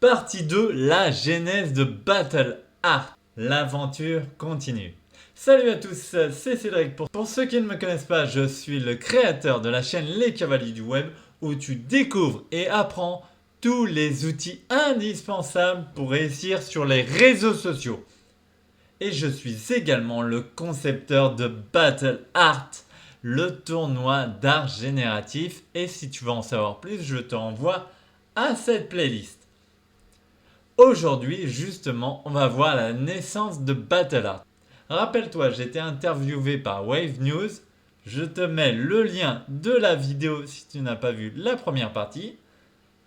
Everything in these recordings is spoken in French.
Partie 2, la genèse de Battle Art. L'aventure continue. Salut à tous, c'est Cédric. Pour ceux qui ne me connaissent pas, je suis le créateur de la chaîne Les Cavaliers du Web où tu découvres et apprends tous les outils indispensables pour réussir sur les réseaux sociaux. Et je suis également le concepteur de Battle Art, le tournoi d'art génératif. Et si tu veux en savoir plus, je te renvoie à cette playlist. Aujourd'hui, justement, on va voir la naissance de Battle Art. Rappelle-toi, j'ai été interviewé par Wave News. Je te mets le lien de la vidéo si tu n'as pas vu la première partie,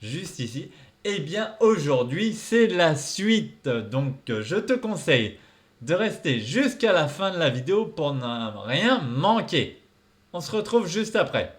juste ici. Et bien aujourd'hui, c'est la suite. Donc, je te conseille de rester jusqu'à la fin de la vidéo pour ne rien manquer. On se retrouve juste après.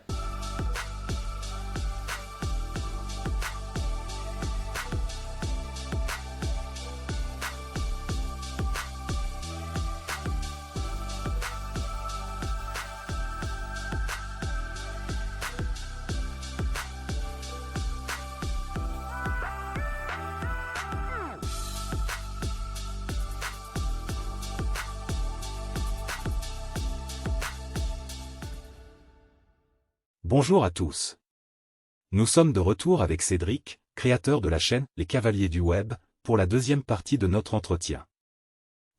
Bonjour à tous. Nous sommes de retour avec Cédric, créateur de la chaîne Les Cavaliers du Web, pour la deuxième partie de notre entretien.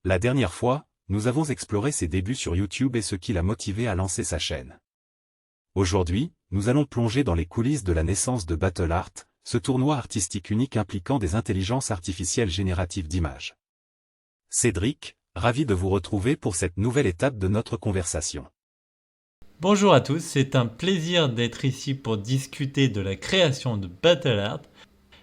La dernière fois, nous avons exploré ses débuts sur YouTube et ce qui l'a motivé à lancer sa chaîne. Aujourd'hui, nous allons plonger dans les coulisses de la naissance de Battle Art, ce tournoi artistique unique impliquant des intelligences artificielles génératives d'images. Cédric, ravi de vous retrouver pour cette nouvelle étape de notre conversation. Bonjour à tous, c'est un plaisir d'être ici pour discuter de la création de Battle Art.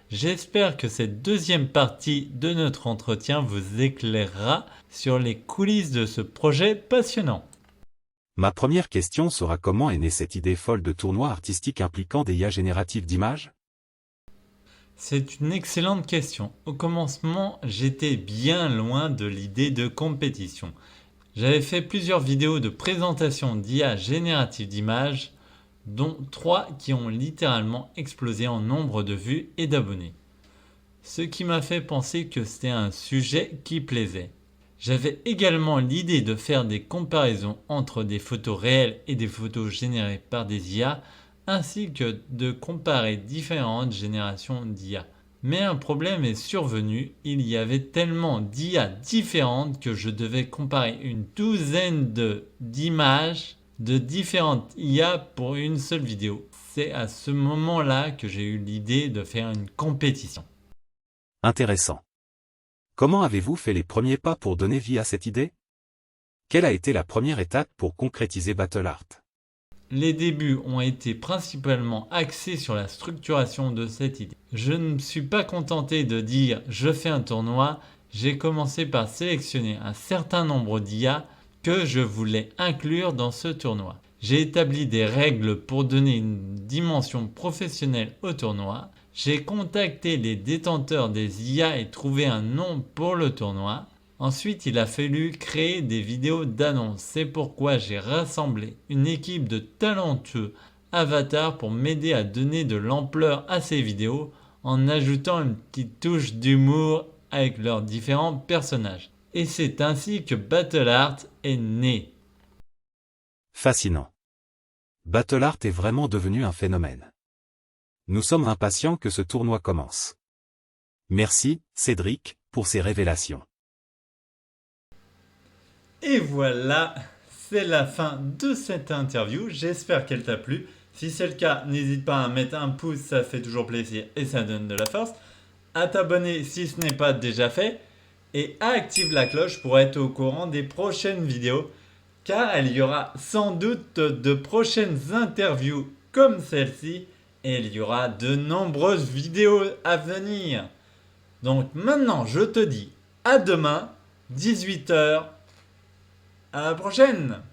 J'espère que cette deuxième partie de notre entretien vous éclairera sur les coulisses de ce projet passionnant. Ma première question sera: comment est née cette idée folle de tournoi artistique impliquant des IA génératives d'images? C'est une excellente question. Au commencement, j'étais bien loin de l'idée de compétition. J'avais fait plusieurs vidéos de présentation d'IA générative d'images, dont 3 qui ont littéralement explosé en nombre de vues et d'abonnés. Ce qui m'a fait penser que c'était un sujet qui plaisait. J'avais également l'idée de faire des comparaisons entre des photos réelles et des photos générées par des IA, ainsi que de comparer différentes générations d'IA. Mais un problème est survenu, il y avait tellement d'IA différentes que je devais comparer une douzaine d'images de différentes IA pour une seule vidéo. C'est à ce moment-là que j'ai eu l'idée de faire une compétition. Intéressant. Comment avez-vous fait les premiers pas pour donner vie à cette idée? Quelle a été la première étape pour concrétiser Battle Art? Les débuts ont été principalement axés sur la structuration de cette idée. Je ne me suis pas contenté de dire je fais un tournoi, j'ai commencé par sélectionner un certain nombre d'IA que je voulais inclure dans ce tournoi. J'ai établi des règles pour donner une dimension professionnelle au tournoi. J'ai contacté les détenteurs des IA et trouvé un nom pour le tournoi. Ensuite, il a fallu créer des vidéos d'annonce. C'est pourquoi j'ai rassemblé une équipe de talentueux avatars pour m'aider à donner de l'ampleur à ces vidéos en ajoutant une petite touche d'humour avec leurs différents personnages. Et c'est ainsi que Battle Art est né. Fascinant. Battle Art est vraiment devenu un phénomène. Nous sommes impatients que ce tournoi commence. Merci, Cédric, pour ces révélations. Et voilà, c'est la fin de cette interview. J'espère qu'elle t'a plu. Si c'est le cas, n'hésite pas à mettre un pouce, ça fait toujours plaisir et ça donne de la force. À t'abonner si ce n'est pas déjà fait. Et active la cloche pour être au courant des prochaines vidéos. Car il y aura sans doute de prochaines interviews comme celle-ci. Et il y aura de nombreuses vidéos à venir. Donc maintenant, je te dis à demain, 18 h. À la prochaine!